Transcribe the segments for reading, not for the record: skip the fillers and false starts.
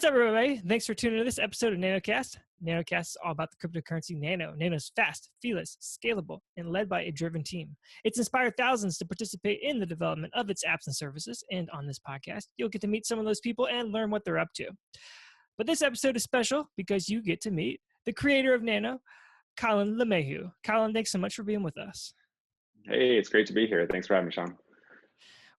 What's up, everybody? Thanks for tuning in to this episode of Nanocast. Nanocast is all about the cryptocurrency Nano. Nano's fast, fearless, scalable, and led by a driven team. It's inspired thousands to participate in the development of its apps and services. And on this podcast, you'll get to meet some of those people and learn what they're up to. But this episode is special because you get to meet the creator of Nano, Colin LeMahieu. Colin, thanks so much for being with us. Hey, it's great to be here. Thanks for having me, Sean.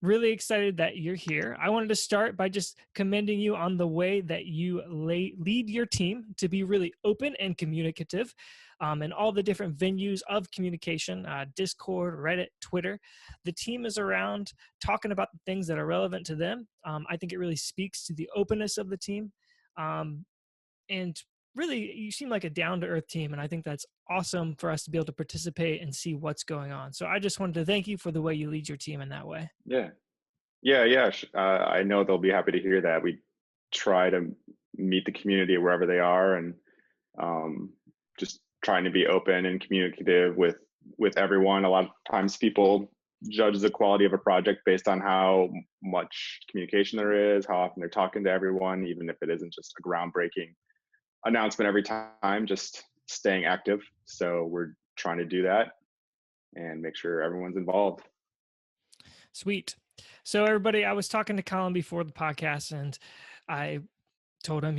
Really excited that you're here. I wanted to start by just commending you on the way that you lead your team to be really open and communicative, and all the different venues of communication, Discord, Reddit, Twitter. The team is around talking about the things that are relevant to them. I think it really speaks to the openness of the team. And really, you seem like a down-to-earth team, and I think that's awesome for us to be able to participate and see what's going on. So I just wanted to thank you for the way you lead your team in that way. Yeah. I know they'll be happy to hear that. We try to meet the community wherever they are, and just trying to be open and communicative with everyone. A lot of times people judge the quality of a project based on how much communication there is, how often they're talking to everyone, even if it isn't just a groundbreaking announcement every time, just staying active. So we're trying to do that and make sure everyone's involved. Sweet. So everybody, I was talking to Colin before the podcast, and I told him,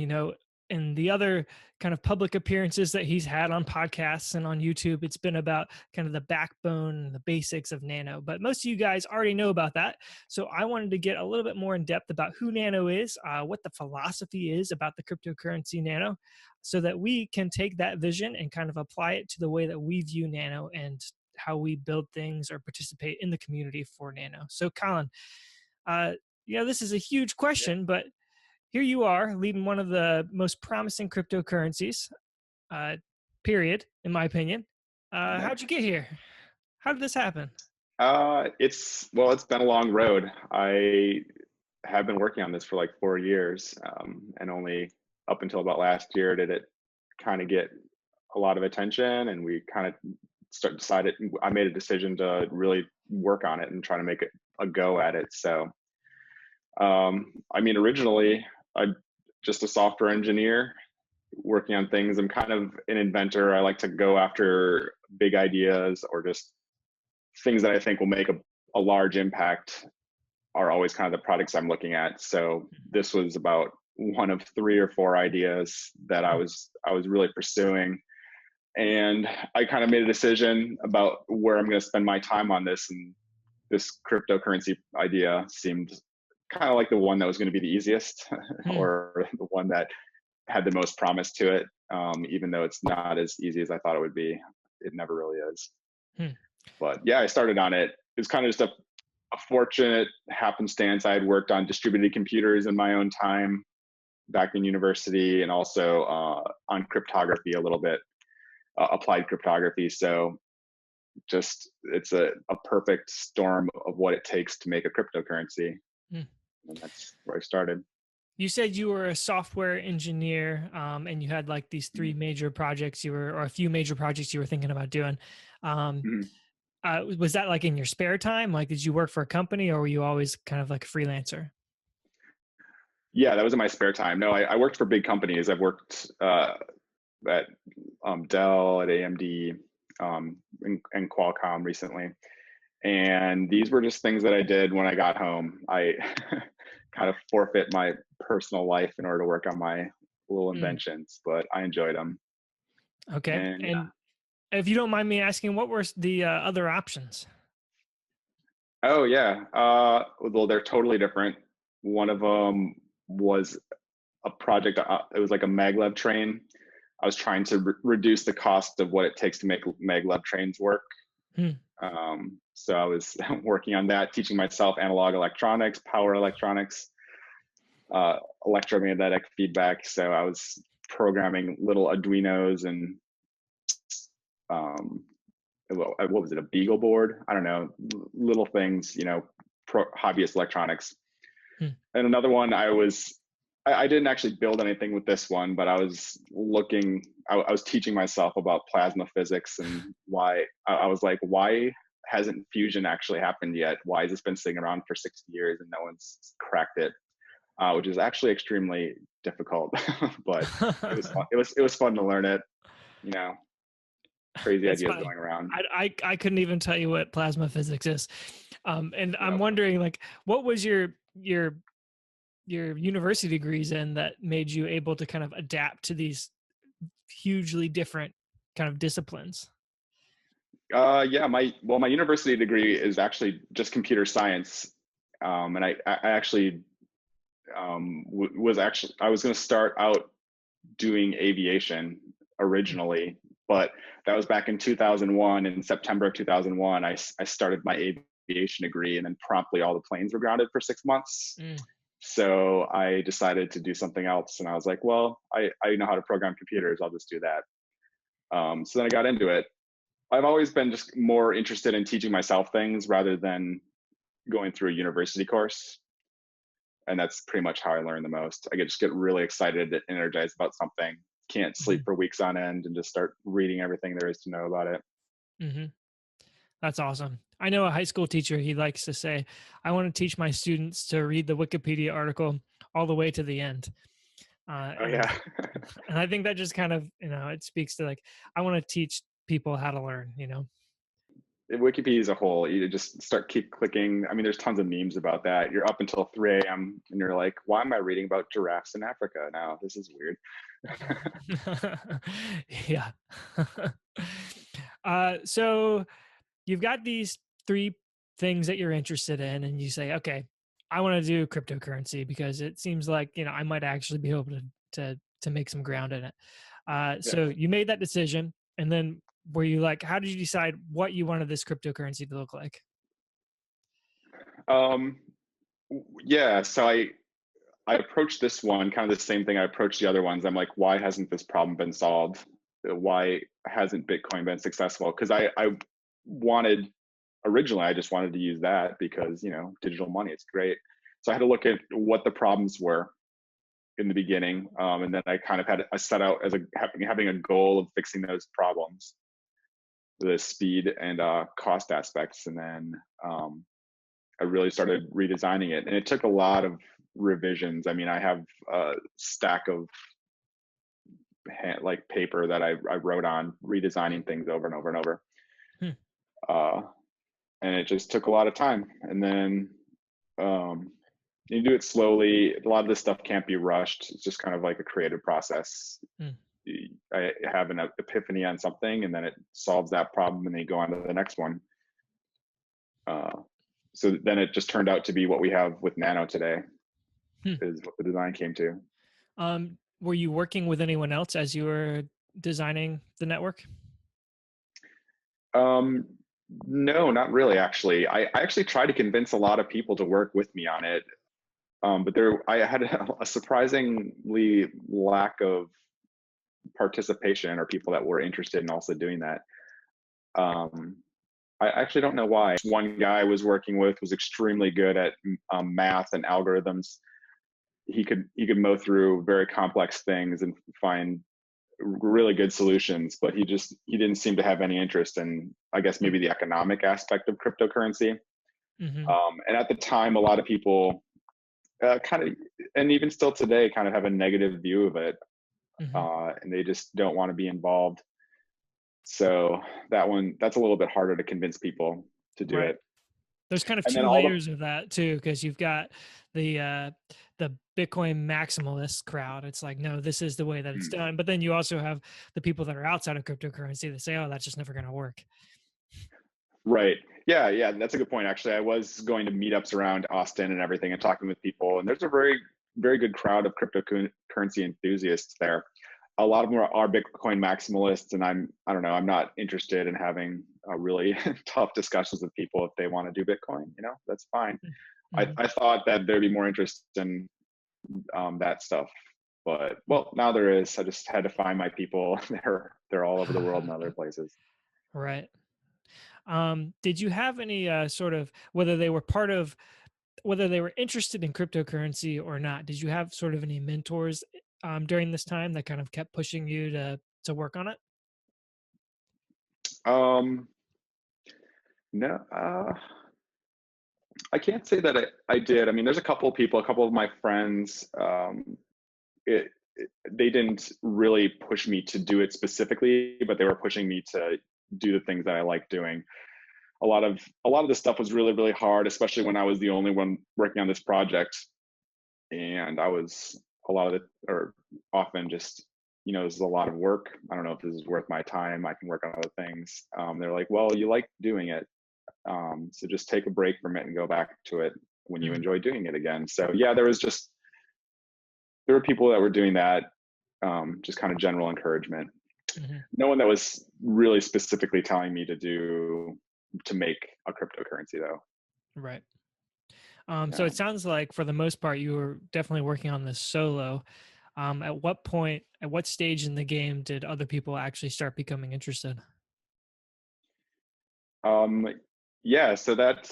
in the other kind of public appearances that he's had on podcasts and on YouTube, it's been about kind of the backbone, the basics of Nano. But most of you guys already know about that. So I wanted to get a little bit more in depth about who Nano is, what the philosophy is about the cryptocurrency Nano, so that we can take that vision and kind of apply it to the way that we view Nano and how we build things or participate in the community for Nano. So Colin, this is a huge question, but here you are leading one of the most promising cryptocurrencies, period, in my opinion. How'd you get here? How did this happen? It's been a long road. I have been working on this for like 4 years, and only up until about last year did it kind of get a lot of attention, and we kind of I made a decision to really work on it and try to make it a go at it. So, originally, I'm just a software engineer working on things. I'm kind of an inventor. I like to go after big ideas, or just things that I think will make a large impact are always kind of the products I'm looking at. So this was about one of 3 or 4 ideas that I was really pursuing. And I kind of made a decision about where I'm going to spend my time on this. And this cryptocurrency idea seemed kind of like the one that was going to be the easiest, or the one that had the most promise to it, even though it's not as easy as I thought it would be. It never really is. But yeah, I started on it. It was kind of just a fortunate happenstance. I had worked on distributed computers in my own time back in university, and also on cryptography a little bit, applied cryptography. So just it's a perfect storm of what it takes to make a cryptocurrency. And that's where I started. You said you were a software engineer, and you had like these 3 major projects or a few major projects you were thinking about doing. Was that like in your spare time? Like, did you work for a company, or were you always kind of like a freelancer? Yeah, that was in my spare time. No, I worked for big companies. I've worked at Dell, at AMD, and Qualcomm recently. And these were just things that I did when I got home. I kind of forfeit my personal life in order to work on my little inventions, but I enjoyed them. Okay. And if you don't mind me asking, what were the other options? Oh, yeah. Well, they're totally different. One of them was a project. It was like a maglev train. I was trying to reduce the cost of what it takes to make maglev trains work. So I was working on that, teaching myself analog electronics, power electronics, electromagnetic feedback. So I was programming little Arduinos and what was it, a Beagle board? I don't know, little things, hobbyist electronics. And another one, I didn't actually build anything with this one, but I was teaching myself about plasma physics, and why I was like, why hasn't fusion actually happened yet? Why has this been sitting around for 60 years and no one's cracked it? Which is actually extremely difficult, but it was fun to learn it. You know, crazy It's ideas funny. going around. I couldn't even tell you what plasma physics is. And I'm Yep. wondering, like, what was your university degrees in that made you able to kind of adapt to these hugely different kind of disciplines? Yeah, my university degree is actually just computer science, and I actually was actually I was going to start out doing aviation originally, but that was back in 2001. In September of 2001, I started my aviation degree, and then promptly all the planes were grounded for 6 months. Mm. So I decided to do something else, and I was like, well, I know how to program computers. I'll just do that. So then I got into it. I've always been just more interested in teaching myself things rather than going through a university course. And that's pretty much how I learn the most. I just get really excited and energized about something, can't sleep Mhm. for weeks on end, and just start reading everything there is to know about it. Mhm. That's awesome. I know a high school teacher, he likes to say, I want to teach my students to read the Wikipedia article all the way to the end. Uh, Oh and yeah. and I think that just kind of, it speaks to, like, I want to teach people how to learn. Wikipedia as a whole, you just keep clicking. I mean, there's tons of memes about that. You're up until 3 a.m. and you're like, why am I reading about giraffes in Africa now? This is weird. Yeah. So you've got these three things that you're interested in, and you say, okay, I want to do cryptocurrency because it seems like, I might actually be able to make some ground in it. So Yes. you made that decision, and then were you like, how did you decide what you wanted this cryptocurrency to look like? Um, yeah. So I approached this one kind of the same thing I approached the other ones. I'm like, why hasn't this problem been solved? Why hasn't Bitcoin been successful? Because I wanted originally, I just wanted to use that because digital money, it's great. So I had to look at what the problems were in the beginning, and then I kind of had I set out as having a goal of fixing those problems, the speed and cost aspects, and then I really started redesigning it, and it took a lot of revisions. I mean, I have a stack of like paper that I wrote on, redesigning things over and over and over, Hmm. uh, and it just took a lot of time. And then um, you do it slowly. A lot of this stuff can't be rushed. It's just kind of like a creative process. Hmm. I have an epiphany on something, and then it solves that problem, and then you go on to the next one. Uh, so then it just turned out to be what we have with Nano today. Hmm. Is what the design came to. Were you working with anyone else as you were designing the network? Um, no, not really. Actually, I actually tried to convince a lot of people to work with me on it, but I had a surprisingly lack of participation or people that were interested in also doing that. Um, I actually don't know why. One guy I was working with was extremely good at math and algorithms. He could mow through very complex things and find really good solutions, but he didn't seem to have any interest in, I guess, maybe the economic aspect of cryptocurrency. Mm-hmm. And at the time, a lot of people kind of, and even still today, kind of have a negative view of it, Mm-hmm. and they just don't want to be involved. So that's a little bit harder to convince people to do Right. it. There's kind of And then two all the layers of that too, because you've got the Bitcoin maximalist crowd. It's like, no, this is the way that it's hmm. done. But then you also have the people that are outside of cryptocurrency that say, oh, that's just never going to work. Right. Yeah, yeah, that's a good point. Actually, I was going to meetups around Austin and everything and talking with people, and there's a very, very good crowd of cryptocurrency enthusiasts there. A lot of them are Bitcoin maximalists, and I don't know, I'm not interested in having really tough discussions with people if they want to do Bitcoin. That's fine. Mm-hmm. I thought that there'd be more interest in that stuff, but well, now there is. I just had to find my people. They're all over the world in other places. Right. Did you have any sort of, whether they were interested in cryptocurrency or not? Did you have sort of any mentors during this time that kind of kept pushing you to work on it? Um, no, I can't say that I did. I mean, there's a couple of people, a couple of my friends. they didn't really push me to do it specifically, but they were pushing me to do the things that I like doing. A lot of the stuff was really, really hard, especially when I was the only one working on this project. And I was often just, this is a lot of work. I don't know if this is worth my time. I can work on other things. They're like, well, you like doing it. So just take a break from it and go back to it when you enjoy doing it again. So yeah, there were people that were doing that, just kind of general encouragement. Mm-hmm. No one that was really specifically telling me to make a cryptocurrency though. Right. Yeah. So it sounds like for the most part, you were definitely working on this solo. At what stage in the game did other people actually start becoming interested? Yeah, so that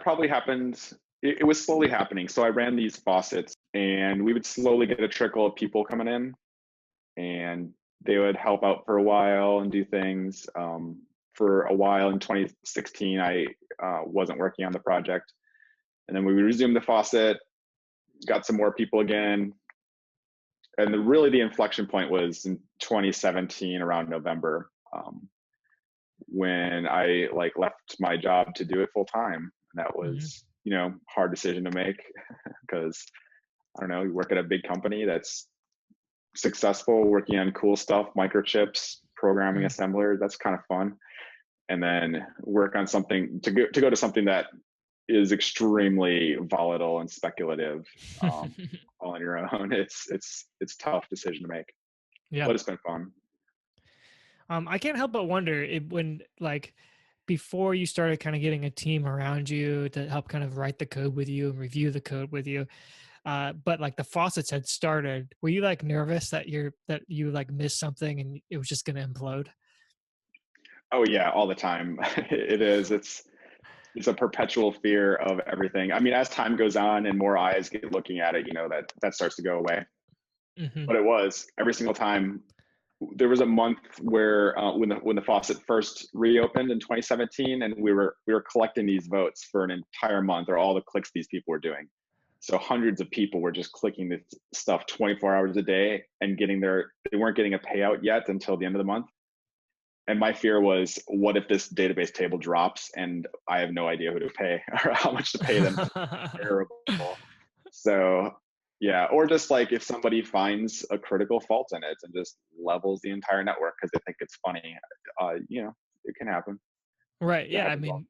probably happened. It was slowly happening. So I ran these faucets, and we would slowly get a trickle of people coming in, and they would help out for a while and do things. For a while in 2016, I wasn't working on the project, and then we resumed the faucet, got some more people again, and really the inflection point was in 2017 around November, when I left my job to do it full time. That was hard decision to make because I don't know, you work at a big company that's successful, working on cool stuff, microchips, programming assembler. That's kind of fun. And then work on something to go to something that is extremely volatile and speculative, all on your own. It's tough decision to make, Yeah. but it's been fun. I can't help but wonder when before you started kind of getting a team around you to help kind of write the code with you and review the code with you. But the faucets had started. Were you nervous that you missed something and it was just going to implode? Oh yeah, all the time. It is. It's a perpetual fear of everything. I mean, as time goes on and more eyes get looking at it, that starts to go away. Mm-hmm. But it was every single time. There was a month where when the faucet first reopened in 2017, and we were collecting these votes for an entire month, or all the clicks these people were doing. So hundreds of people were just clicking this stuff 24 hours a day and they weren't getting a payout yet until the end of the month. And my fear was, what if this database table drops and I have no idea who to pay or how much to pay them? Terrible. So yeah, or just if somebody finds a critical fault in it and just levels the entire network because they think it's funny, it can happen. Right. It Yeah. I happens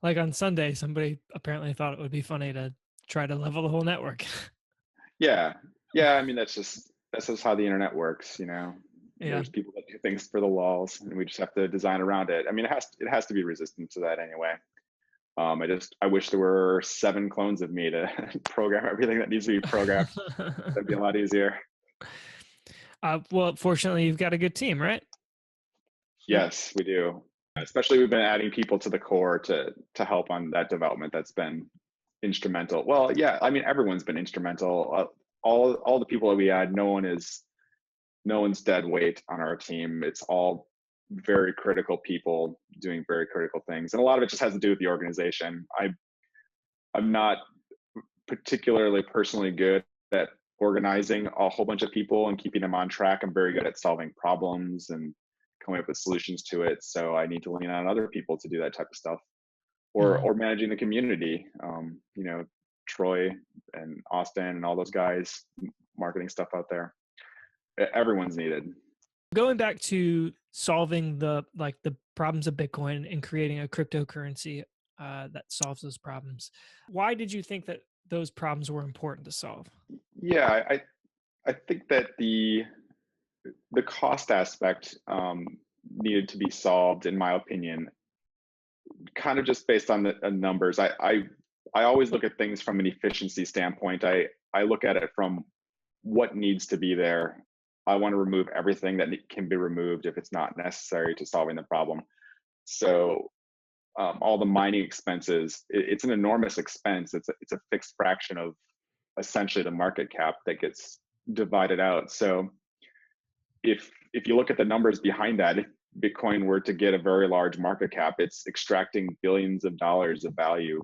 mean, on Sunday, somebody apparently thought it would be funny to try to level the whole network. Yeah. I mean, that's just how the internet works. Yeah. There's people that do things for the lulz, and we just have to design around it. I mean, it has to be resistant to that anyway. I wish there were 7 clones of me to program everything that needs to be programmed. That'd be a lot easier. Well, fortunately, you've got a good team, right? Yes, we do. Especially, we've been adding people to the core to help on that development. That's been instrumental. Well, yeah, I mean, everyone's been instrumental. All the people that we add, no one's dead weight on our team. It's all very critical people doing very critical things, and a lot of it just has to do with the organization. I'm not particularly personally good at organizing a whole bunch of people and keeping them on track. I'm very good at solving problems and coming up with solutions to it. So I need to lean on other people to do that type of stuff, or managing the community. Troy and Austin and all those guys, marketing stuff out there. Everyone's needed. Going back to solving the problems of Bitcoin and creating a cryptocurrency that solves those problems, why did you think that those problems were important to solve? Yeah, I think that the cost aspect needed to be solved, in my opinion, kind of just based on the numbers. I always look at things from an efficiency standpoint. I look at it from what needs to be there. I want to remove everything that can be removed if it's not necessary to solving the problem. So all the mining expenses, it's an enormous expense. It's a fixed fraction of essentially the market cap that gets divided out. So if you look at the numbers behind that, if Bitcoin were to get a very large market cap, it's extracting billions of dollars of value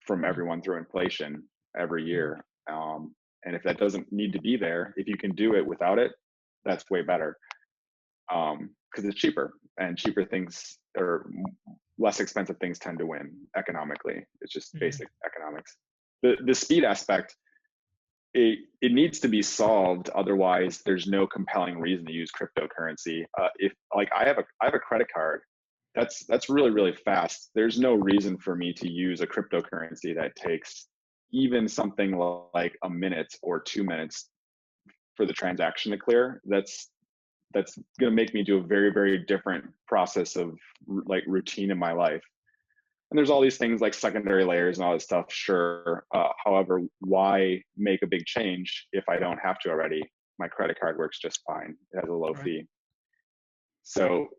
from everyone through inflation every year. And if that doesn't need to be there, if you can do it without it, that's way better. Because it's cheaper, and cheaper things or less expensive things tend to win economically. It's just Mhm. basic economics. The speed aspect, it needs to be solved. Otherwise, there's no compelling reason to use cryptocurrency. If like I have a credit card, that's really really fast. There's no reason for me to use a cryptocurrency that takes even something like a minute or 2 minutes for the transaction to clear. That's going to make me do a very very different process of like routine in my life. And there's all these things like secondary layers and all this stuff, sure. However, why make a big change if I don't have to already? My credit card works just fine. It has a low Right. fee. So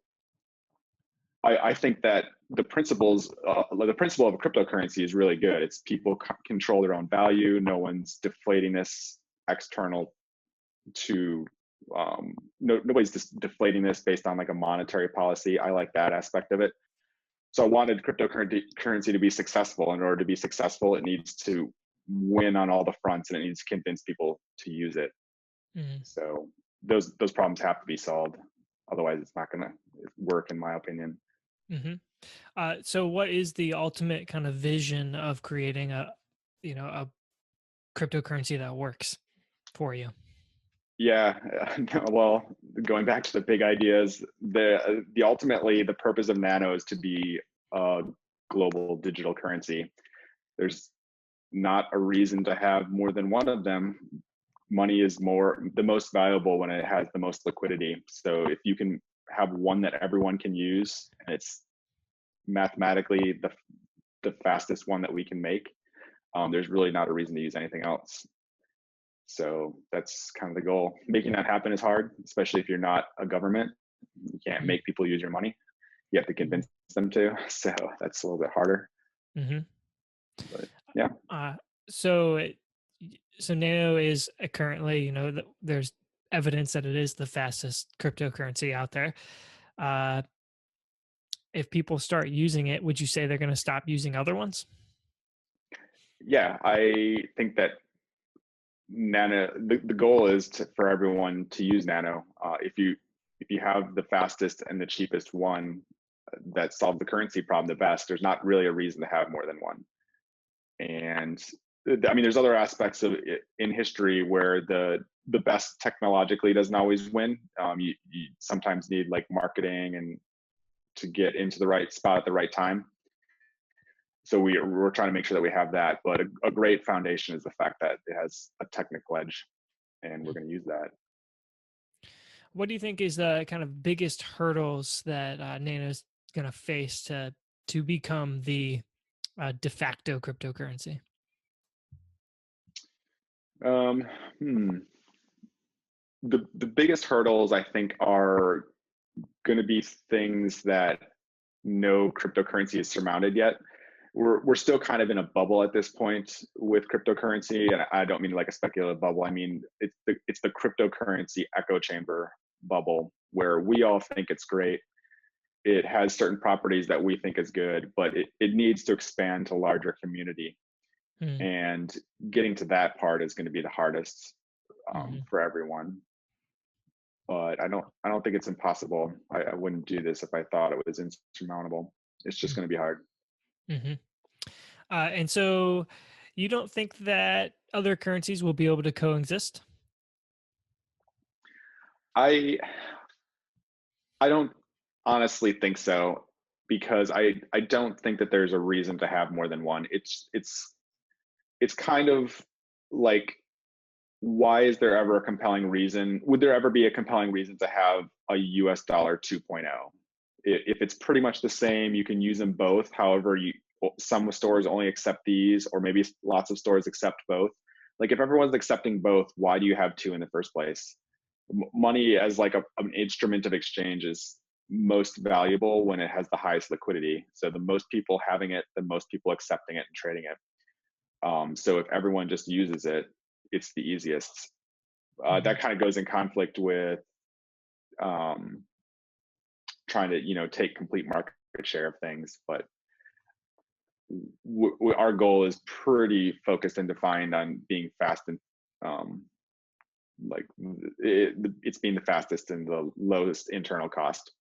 I think that the principle of a cryptocurrency is really good. It's people control their own value. No one's deflating this external to nobody's just deflating this based on like a monetary policy. I like that aspect of it. So I wanted cryptocurrency to be successful. In order to be successful, it needs to win on all the fronts, and it needs to convince people to use it. Mhm. So those problems have to be solved. Otherwise, it's not going to work, in my opinion. Mhm. So what is the ultimate kind of vision of creating a cryptocurrency that works for you? Yeah, well, going back to the big ideas, the ultimately the purpose of Nano is to be a global digital currency. There's not a reason to have more than one of them. Money is the most valuable when it has the most liquidity. So if you can have one that everyone can use, and it's mathematically the fastest one that we can make, there's really not a reason to use anything else. So that's kind of the goal. Making that happen is hard, especially if you're not a government. You can't Mhm. make people use your money. You have to Mhm. convince them to. So that's a little bit harder. Mhm. But yeah, Uh, so so Nano is currently, there's evidence that it is the fastest cryptocurrency out there. Uh, if people start using it, would you say they're going to stop using other ones? yeah, I think that Nano. The goal is for everyone to use Nano. If you have the fastest and the cheapest one that solves the currency problem the best, there's not really a reason to have more than one. And I mean, there's other aspects of it in history where the best technologically doesn't always win. You sometimes need like marketing and to get into the right spot at the right time. So we're trying to make sure that we have that. But a great foundation is the fact that it has a technical edge, and we're Mm. going to use that. What do you think is the kind of biggest hurdles that Nano's going to face to become the de facto cryptocurrency? Um, hmm. The biggest hurdles I think are going to be things that no cryptocurrency has surmounted yet. We're still kind of in a bubble at this point with cryptocurrency, and I don't mean like a speculative bubble. I mean it's the cryptocurrency echo chamber bubble where we all think it's great. It has certain properties that we think is good, but it needs to expand to larger community. Mm. And getting to that part is going to be the hardest Hmm. for everyone. But I don't think it's impossible. I wouldn't do this if I thought it was insurmountable. It's just going to be hard. Mm-hmm. And so you don't think that other currencies will be able to coexist? I I don't honestly think so because I don't think that there's a reason to have more than one. It's kind of like, why is there ever a compelling reason? Would there ever be a compelling reason to have a US dollar 2.0? If it's pretty much the same, you can use them both. However, some stores only accept these, or maybe lots of stores accept both. Like if everyone's accepting both, why do you have two in the first place? Money as like an instrument of exchange is most valuable when it has the highest liquidity. So the most people having it, the most people accepting it and trading it. So if everyone just uses it, it's the easiest. Hmm. That kind of goes in conflict with um, trying to take complete market share of things. But our goal is pretty focused and defined on being fast and um, like it's being the fastest and the lowest internal cost.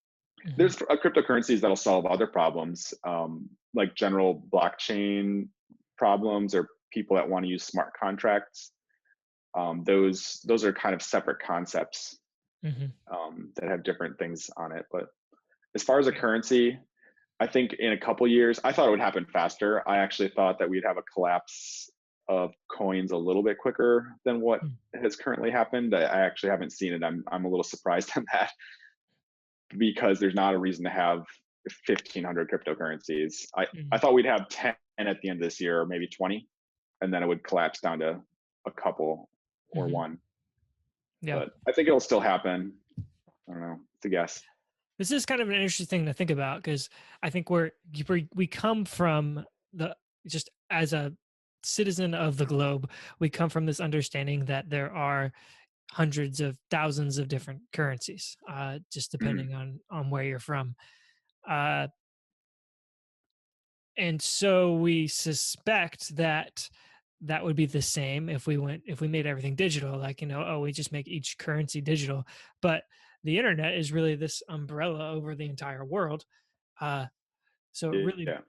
Hmm. There's cryptocurrencies that'll solve other problems, like general blockchain problems or people that want to use smart contracts. Those are kind of separate concepts Hmm. that have different things on it. But as far as a currency, I think in a couple years, I thought it would happen faster. I actually thought that we'd have a collapse of coins a little bit quicker than what has currently happened. I actually haven't seen it. I'm a little surprised on that because there's not a reason to have 1,500 cryptocurrencies. I Hmm. thought we'd have 10 at the end of this year, or maybe 20, and then it would collapse down to a couple or Hmm. one. Yeah. But I think it'll still happen. I don't know. It's a guess. This is kind of an interesting thing to think about because I think we come from the just as a citizen of the globe, we come from this understanding that there are hundreds of thousands of different currencies, just Mhm. depending on where you're from. Uh, and so we suspect that that would be the same if we made everything digital, like, oh, we just make each currency digital. But the internet is really this umbrella over the entire world. uh, so it really Yeah.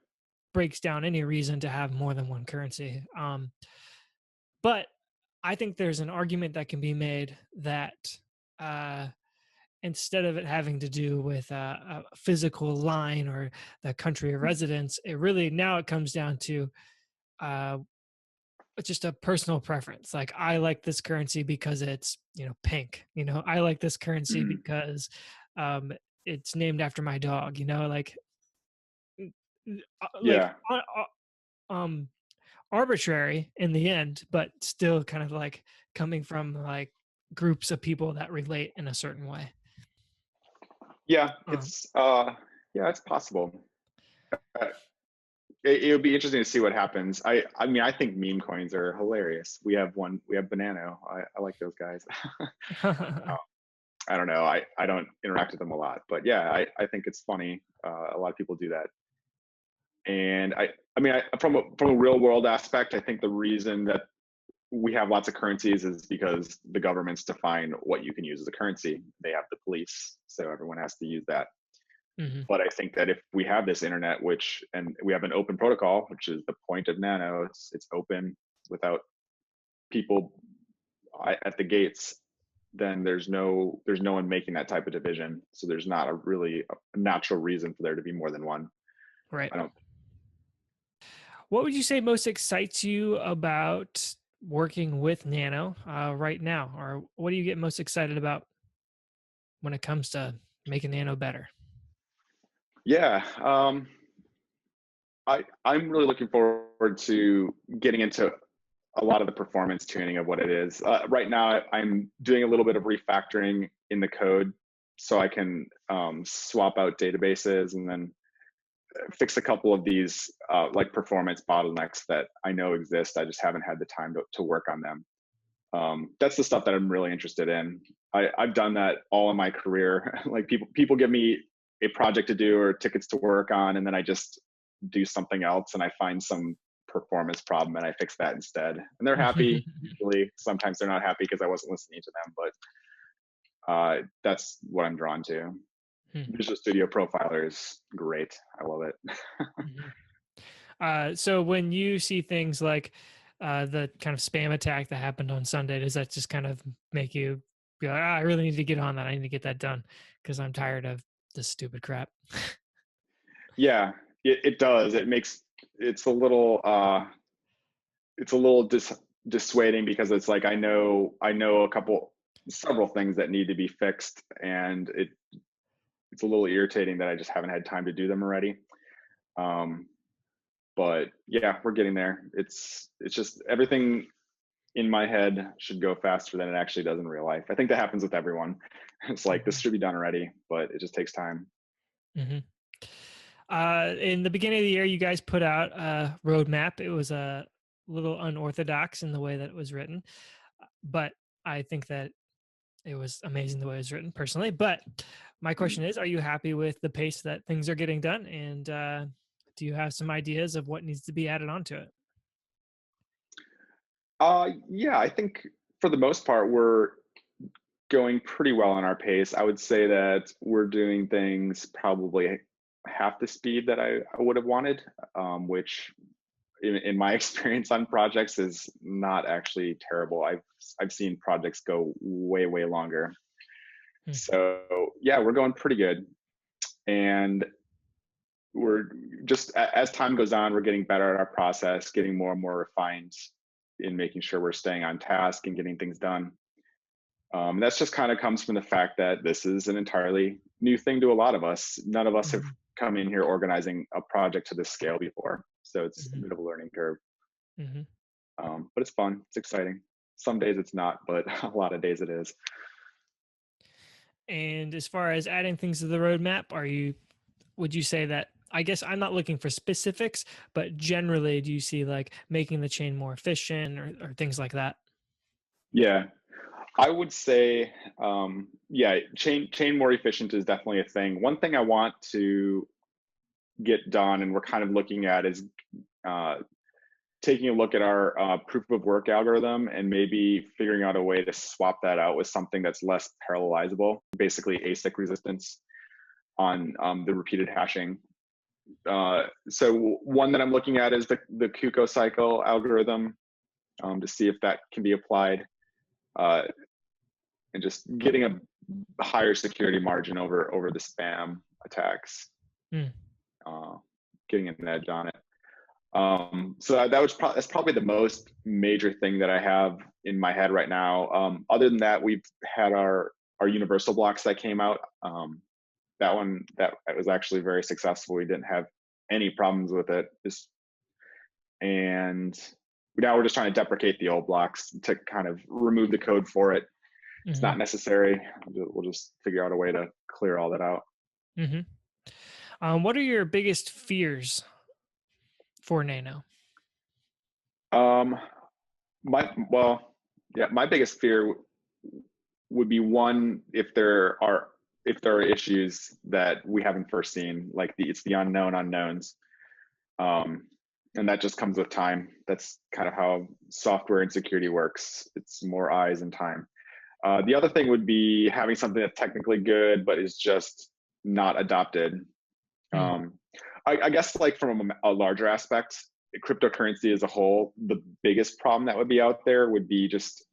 breaks down any reason to have more than one currency. But I think there's an argument that can be made that uh, instead of it having to do with a physical line or the country of residence, it really now it comes down to uh, just a personal preference. Like, I like this currency because it's, pink. I like this currency Mhm. because um, it's named after my dog. Like, n- like Yeah. um arbitrary in the end, but still kind of like coming from like groups of people that relate in a certain way. Yeah. Um, Yeah, it's possible. Uh, it would be interesting to see what happens. I mean, I think meme coins are hilarious. We have one. We have Banano. I like those guys. I don't know. I don't interact with them a lot, but yeah, I think it's funny. A lot of people do that, and I mean, from a real world aspect, I think the reason that we have lots of currencies is because the governments define what you can use as a currency. They have the police, so everyone has to use that. mhm. But I think that if we have this internet, and we have an open protocol, which is the point of Nano, it's open without people at the gates, then there's no one making that type of division. So there's not a natural reason for there to be more than one. Right. I don't. What would you say most excites you about working with Nano right now? Or what do you get most excited about when it comes to making Nano better? Yeah, I'm really looking forward to getting into a lot of the performance tuning of what it is. Right now, I'm doing a little bit of refactoring in the code so I can swap out databases and then fix a couple of these like performance bottlenecks that I know exist. I just haven't had the time to work on them. That's the stuff that I'm really interested in. I've done that all in my career. Like people give me a project to do or tickets to work on, and then I just do something else and I find some performance problem and I fix that instead. And they're happy. Usually, sometimes they're not happy because I wasn't listening to them, but that's what I'm drawn to. Visual Studio Profiler is great. I love it. Mhm. So when you see things like the kind of spam attack that happened on Sunday, does that just kind of make you be like, I really need to get on that. I need to get that done because I'm tired of this stupid crap. Yeah, it does. It's a little it's a little dissuading because it's like I know several things that need to be fixed, and it's a little irritating that I just haven't had time to do them already. Um, but yeah, we're getting there. It's just everything in my head should go faster than it actually does in real life. I think that happens with everyone. It's like this should be done already, but it just takes time. Mm-hmm. In the beginning of the year, you guys put out a roadmap. It was a little unorthodox in the way that it was written, but I think that it was amazing the way it was written personally. But my question is, are you happy with the pace that things are getting done? And do you have some ideas of what needs to be added onto it? Yeah, I think for the most part, we're going pretty well on our pace. I would say that we're doing things probably half the speed that I would have wanted, which in my experience on projects is not actually terrible. I've seen projects go way longer. Mm, So yeah, we're going pretty good, and we're just as time goes on, we're getting better at our process, getting more and more refined in making sure we're staying on task and getting things done. That's just kind of comes from the fact that this is an entirely new thing to a lot of us. None of us have mhm, come in here organizing a project to this scale before, so it's a mhm, bit of a learning curve. mhm. But it's fun. It's exciting. Some days it's not, but a lot of days it is. And as far as adding things to the roadmap, would you say that, I guess I'm not looking for specifics, but generally, do you see like making the chain more efficient or things like that? Yeah, I would say, yeah, chain more efficient is definitely a thing. One thing I want to get done, and we're kind of looking at, is uh, taking a look at our proof of work algorithm and maybe figuring out a way to swap that out with something that's less parallelizable, basically ASIC resistance on the repeated hashing. So one that I'm looking at is the Kuko cycle algorithm, to see if that can be applied, uh, and just getting a higher security margin over the spam attacks, Mm, uh, getting an edge on it. So that was that's probably the most major thing that I have in my head right now. Other than that, we've had our universal blocks that came out. That was actually very successful. We didn't have any problems with it. And now we're just trying to deprecate the old blocks to kind of remove the code for it. It's mhm, not necessary. We'll just figure out a way to clear all that out. mhm. What are your biggest fears for Nano? Um, well, yeah, my biggest fear would be, one, if there are issues that we haven't foreseen, like it's the unknown unknowns, um, and that just comes with time. That's kind of how software and security works. It's more eyes and time. The other thing would be having something that's technically good but is just not adopted. Mm, Um, I guess, like, from a larger aspect, cryptocurrency as a whole, the biggest problem that would be out there would be just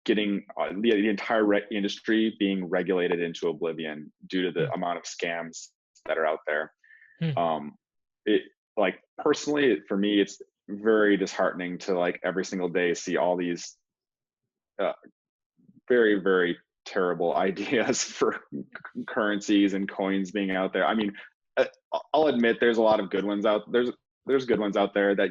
getting the entire industry being regulated into oblivion due to the mm, amount of scams that are out there. mm, Um, it like, personally, for me, it's very disheartening to, like, every single day see all these uh, very terrible ideas for currencies and coins being out there. I mean, uh, I'll admit there's a lot of good ones out. There's good ones out there that,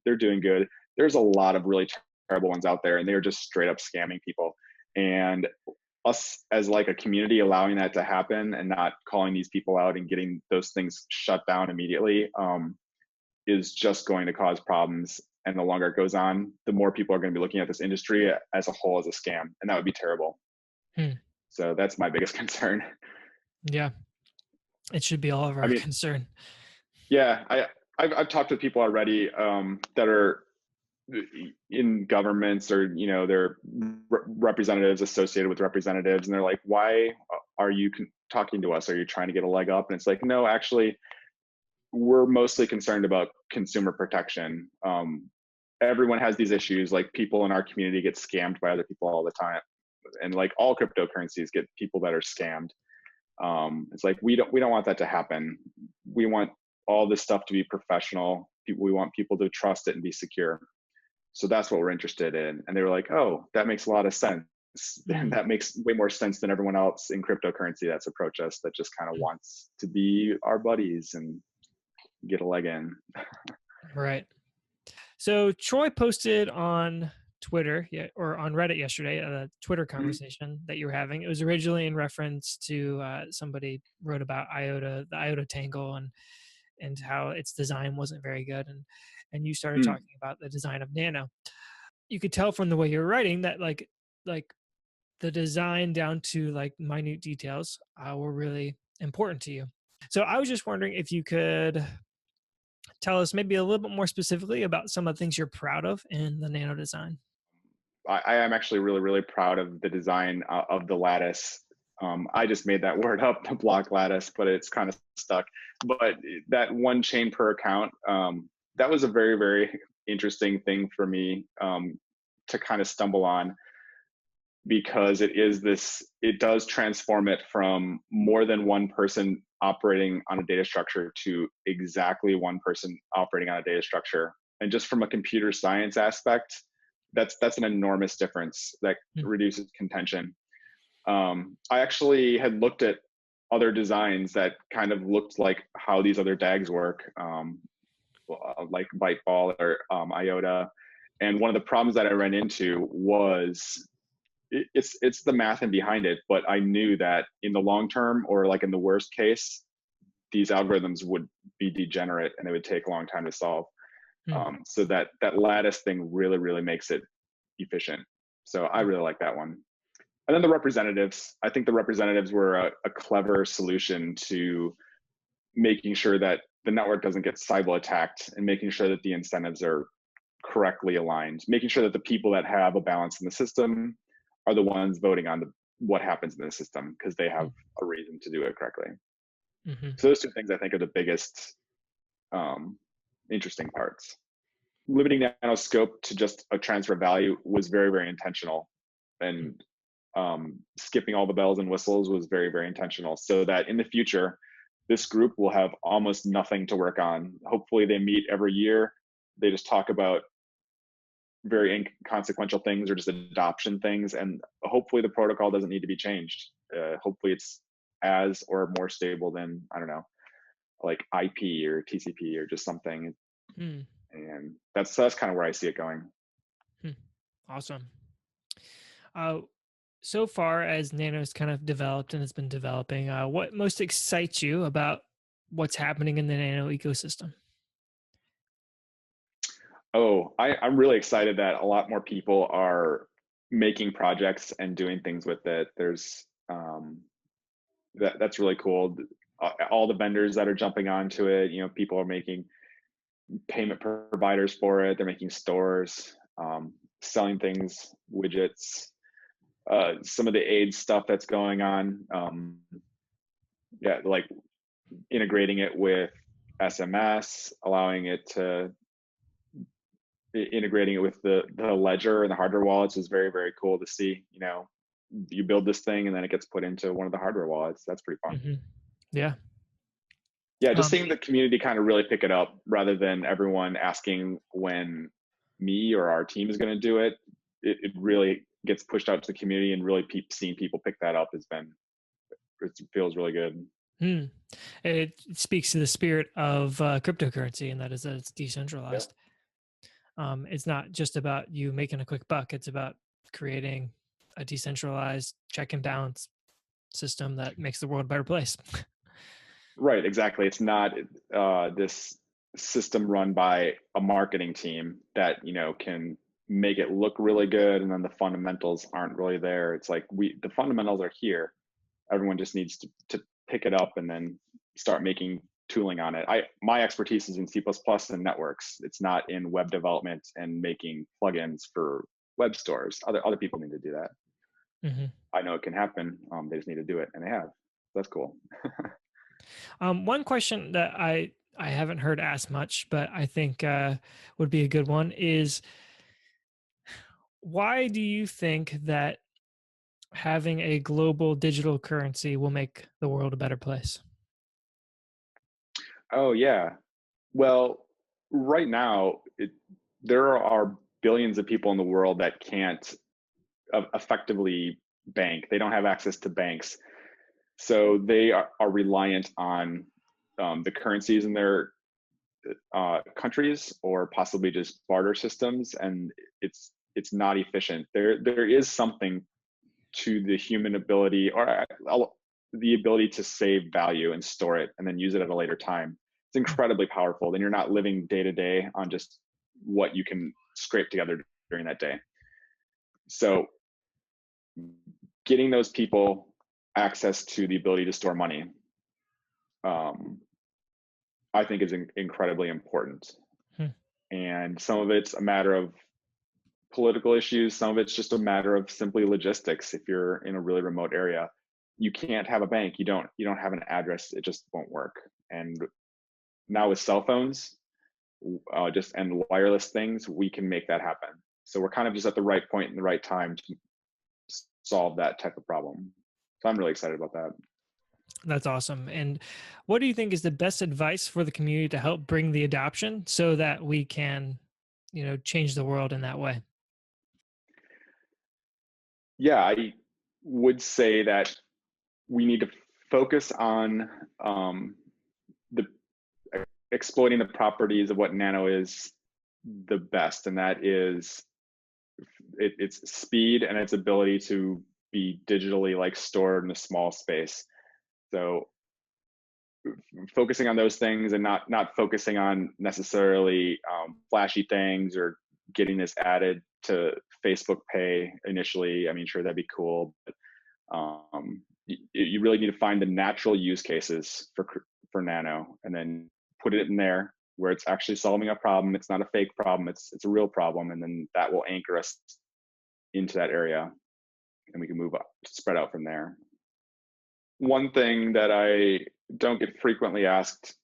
they're doing good. There's a lot of really terrible ones out there, and they're just straight up scamming people. And us as, like, a community, allowing that to happen and not calling these people out and getting those things shut down immediately, is just going to cause problems. And the longer it goes on, the more people are going to be looking at this industry as a whole as a scam, and that would be terrible. mm. So that's my biggest concern. Yeah, it should be all of I our mean, concern. yeah, I've talked to people already, that are in governments, or they're representatives associated with representatives, and they're like, "Why are you talking to us? Are you trying to get a leg up?" And it's like, no, actually, we're mostly concerned about consumer protection. Everyone has these issues. Like, people in our community get scammed by other people all the time, and, like, all cryptocurrencies get people that are scammed. It's like, we don't want that to happen. We want all this stuff to be professional. We want people to trust it and be secure. So that's what we're interested in. And they were like, "Oh, that makes a lot of sense." And Mm, that makes way more sense than everyone else in cryptocurrency that's approached us, that just kind of mm. wants to be our buddies and get a leg in. Right. So Troy posted on Twitter, yeah, or on Reddit yesterday, a Twitter Mhm. conversation that you were having. It was originally in reference to somebody wrote about IOTA, the IOTA Tangle, and how its design wasn't very good, and you started Mm. talking about the design of Nano. You could tell from the way you were writing that like the design down to like minute details were really important to you. So I was just wondering if you could tell us maybe a little bit more specifically about some of the things you're proud of in the Nano design. I am actually really, really proud of the design of the lattice. I just made that word up, the block lattice, but it's kind of stuck. But that one chain per account, that was a very, very interesting thing for me to kind of stumble on, because it does transform it from more than one person operating on a data structure to exactly one person operating on a data structure. And just from a computer science aspect, that's an enormous difference that Mm. reduces contention. I actually had looked at other designs that kind of looked like how these other DAGs work, like Byteball or IOTA. And one of the problems that I ran into was it's the math and behind it, but I knew that in the long term, or like in the worst case, these algorithms would be degenerate and it would take a long time to solve. Mm. So that lattice thing really, really makes it efficient. So I really like that one. And then the representatives, I think the representatives were a clever solution to making sure that the network doesn't get cyber attacked, and making sure that the incentives are correctly aligned, making sure that the people that have a balance in the system are the ones voting on what happens in the system, because they have a reason to do it correctly. Mm-hmm. So those two things I think are the biggest interesting parts. Limiting nano scope to just a transfer value was very, very intentional, and skipping all the bells and whistles was very, very intentional, so that in the future, this group will have almost nothing to work on. Hopefully they meet every year. They just talk about very inconsequential things or just adoption things, and hopefully the protocol doesn't need to be changed. Hopefully it's as or more stable than, I don't know, like IP or TCP or just something. Mm. And that's kind of where I see it going. Hmm. Awesome. Uh, so far as Nano's kind of developed and has been developing, what most excites you about what's happening in the Nano ecosystem? Oh, I'm really excited that a lot more people are making projects and doing things with it. There's that's really cool. All the vendors that are jumping onto it, people are making payment providers for it. They're making stores, selling things, widgets, some of the aid stuff that's going on. Yeah, like integrating it with SMS, allowing it to integrating it with the ledger and the hardware wallets is very, very cool to see. You build this thing and then it gets put into one of the hardware wallets. That's pretty fun. Mm-hmm. Yeah. Yeah, just seeing the community kind of really pick it up, rather than everyone asking when me or our team is going to do it. It really gets pushed out to the community, and really seeing people pick that up it feels really good. Hmm. It speaks to the spirit of cryptocurrency, and that is that it's Yeah. decentralized. It's not just about you making a quick buck. It's about creating a decentralized check and balance system that makes the world a better place. Right, exactly. It's not this system run by a marketing team that can make it look really good, and then the fundamentals aren't really there. It's like the fundamentals are here. Everyone just needs to pick it up and then start making tooling on it. My expertise is in C++ and networks. It's not in web development and making plugins for web stores. Other people need to do that. Mm-hmm. I know it can happen. They just need to do it, and they have. That's cool. One question that I haven't heard asked much, but I think would be a good one is, why do you think that having a global digital currency will make the world a better place? Oh yeah. Well, right now, there are billions of people in the world that can't effectively bank. They don't have access to banks. So they are reliant on the currencies in their countries, or possibly just barter systems, and it's not efficient. There is something to the human ability, or the ability to save value and store it and then use it at a later time. It's incredibly powerful. Then you're not living day to day on just what you can scrape together during that day. So getting those people access to the ability to store money, I think is incredibly important. Hmm. And some of it's a matter of political issues. Some of it's just a matter of simply logistics. If you're in a really remote area, you can't have a bank. You don't have an address. It just won't work. And now with cell phones, just and wireless things, we can make that happen. So we're kind of just at the right point in the right time to solve that type of problem. So I'm really excited about that. That's awesome. And what do you think is the best advice for the community to help bring the adoption so that we can, change the world in that way? Yeah, I would say that we need to focus on the exploiting the properties of what Nano is the best, and that is its speed and its ability to be digitally like stored in a small space. So focusing on those things and not focusing on necessarily flashy things or getting this added to Facebook Pay initially. I mean, sure, that'd be cool, but you really need to find the natural use cases for Nano, and then put it in there where it's actually solving a problem. It's not a fake problem. It's a real problem, and then that will anchor us into that area, and we can move up, spread out from there. One thing that I don't get frequently asked,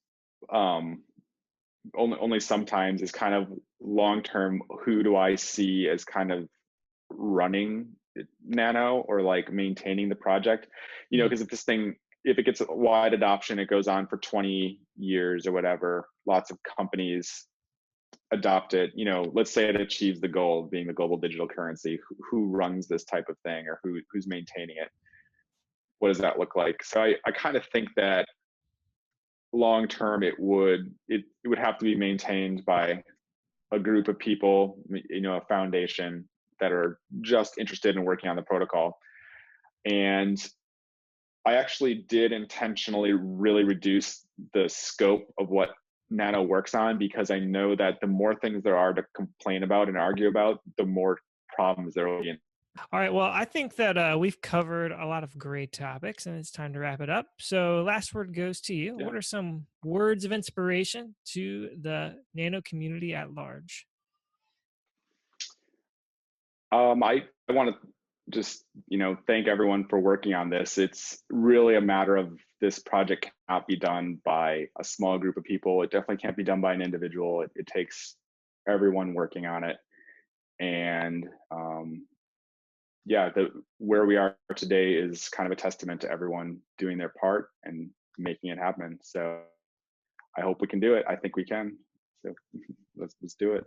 only sometimes, is kind of long term, who do I see as kind of running Nano or like maintaining the project? Because if it gets a wide adoption, it goes on for 20 years or whatever, lots of companies adopt it. Let's say it achieves the goal of being the global digital currency. Who runs this type of thing, or who's maintaining it? What does that look like? So I kind of think that long term it would have to be maintained by a group of people, a foundation that are just interested in working on the protocol. And I actually did intentionally really reduce the scope of what Nano works on, because I know that the more things there are to complain about and argue about, the more problems there will be. All right. Well, I think that we've covered a lot of great topics, and it's time to wrap it up. So, last word goes to you. Yeah. What are some words of inspiration to the Nano community at large? I want to just thank everyone for working on this. It's really a matter of, this project cannot be done by a small group of people. It definitely can't be done by an individual. It takes everyone working on it. And where we are today is kind of a testament to everyone doing their part and making it happen. So I hope we can do it. I think we can. So let's do it.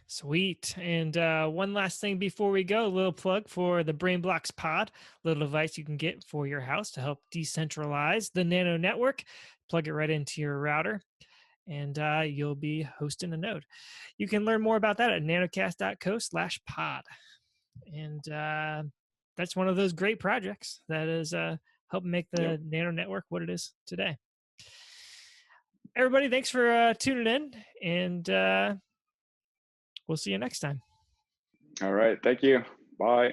Sweet. And one last thing before we go, a little plug for the Brain Blocks Pod, little device you can get for your house to help decentralize the Nano network. Plug it right into your router, and you'll be hosting a node. You can learn more about that at nanocast.co/pod. And that's one of those great projects that is helping make the Nano network what it is today. Everybody, thanks for tuning in, and we'll see you next time. All right. Thank you. Bye.